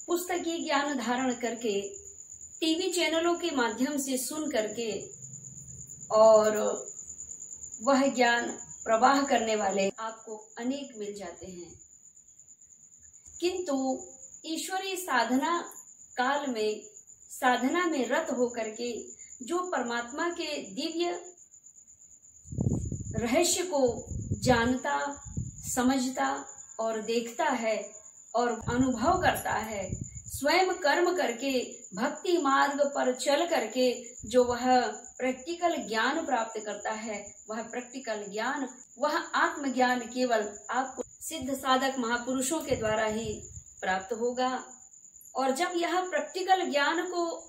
पुस्तकीय ज्ञान धारण करके, टीवी चैनलों के माध्यम से सुन करके और वह ज्ञान प्रवाह करने वाले आपको अनेक मिल जाते हैं, किंतु ईश्वरीय साधना काल में साधना में रत होकर के जो परमात्मा के दिव्य रहस्य को जानता, समझता और देखता है और अनुभव करता है, स्वयं कर्म करके भक्ति मार्ग पर चल करके जो वह प्रैक्टिकल ज्ञान प्राप्त करता है, वह प्रैक्टिकल ज्ञान, वह आत्मज्ञान केवल आपको सिद्ध साधक महापुरुषों के द्वारा ही प्राप्त होगा। और जब यह प्रैक्टिकल ज्ञान को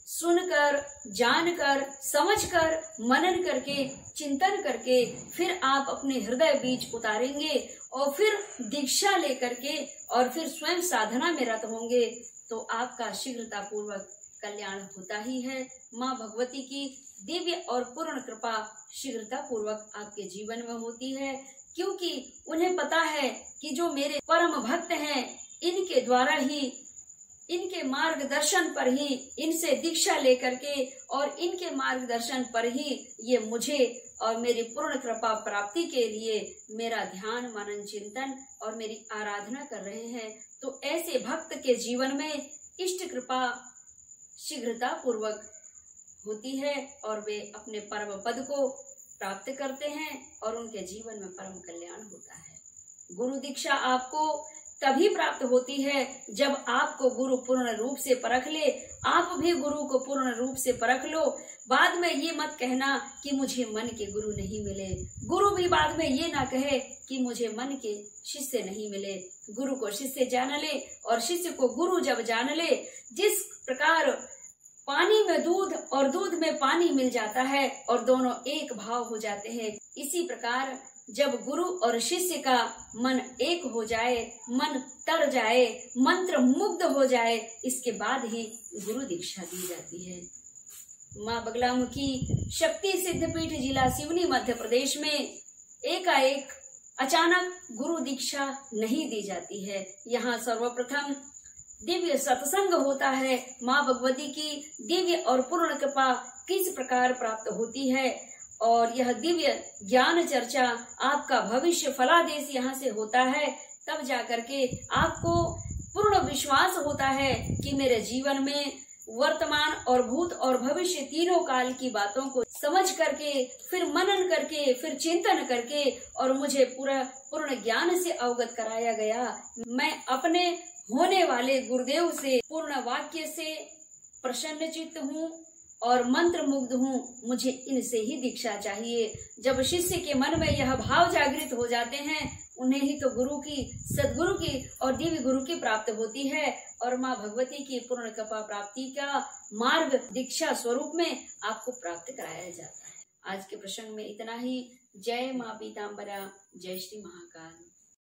सुनकर, जानकर, समझकर, मनन करके, चिंतन करके फिर आप अपने हृदय बीज उतारेंगे और फिर दीक्षा लेकर के और फिर स्वयं साधना में रत होंगे, तो आपका शीघ्रता पूर्वक कल्याण होता ही है। माँ भगवती की दिव्य और पूर्ण कृपा शीघ्रता पूर्वक आपके जीवन में होती है, क्योंकि उन्हें पता है कि जो मेरे परम भक्त हैं, इनके द्वारा ही, इनके मार्गदर्शन पर ही, इनसे दीक्षा लेकर के और इनके मार्गदर्शन पर ही ये मुझे और मेरी पूर्ण कृपा प्राप्ति के लिए मेरा ध्यान, मनन, चिंतन और मेरी आराधना कर रहे हैं। तो ऐसे भक्त के जीवन में इष्ट कृपा शीघ्रता पूर्वक होती है और वे अपने परम पद को प्राप्त करते हैं और उनके जीवन में परम कल्याण होता है। गुरु दीक्षा आपको तभी प्राप्त होती है जब आपको गुरु पूर्ण रूप से परख ले। आप भी गुरु को पूर्ण रूप से परख लो। बाद में ये मत कहना कि मुझे मन के गुरु नहीं मिले। गुरु भी बाद में ये ना कहे कि मुझे मन के शिष्य नहीं मिले। गुरु को शिष्य जान ले और शिष्य को गुरु जब जान ले, जिस प्रकार पानी में दूध और दूध में पानी मिल जाता है और दोनों एक भाव हो जाते हैं, इसी प्रकार जब गुरु और शिष्य का मन एक हो जाए, मन तर जाए, मंत्र मुग्ध हो जाए, इसके बाद ही गुरु दीक्षा दी जाती है। माँ बगलामुखी शक्ति सिद्धपीठ जिला सिवनी मध्य प्रदेश में एकाएक अचानक गुरु दीक्षा नहीं दी जाती है। यहाँ सर्वप्रथम दिव्य सत्संग होता है। माँ भगवती की दिव्य और पूर्ण कृपा किस प्रकार प्राप्त होती है और यह दिव्य ज्ञान चर्चा आपका भविष्य फलादेश यहाँ से होता है, तब जाकर के आपको पूर्ण विश्वास होता है कि मेरे जीवन में वर्तमान और भूत और भविष्य तीनों काल की बातों को समझ करके, फिर मनन करके, फिर चिंतन करके और मुझे पूर्ण ज्ञान से अवगत कराया गया। मैं अपने होने वाले गुरुदेव से पूर्ण वाक्य से प्रसन्न चित्त हूँ और मंत्र मुग्ध हूँ, मुझे इनसे ही दीक्षा चाहिए। जब शिष्य के मन में यह भाव जागृत हो जाते हैं, उन्हें ही तो गुरु की, सदगुरु की और दिव्य गुरु की प्राप्त होती है और माँ भगवती की पूर्ण कृपा प्राप्ति का मार्ग दीक्षा स्वरूप में आपको प्राप्त कराया जाता है। आज के प्रसंग में इतना ही। जय माँ पीताम्बरा, जय श्री महाकाल।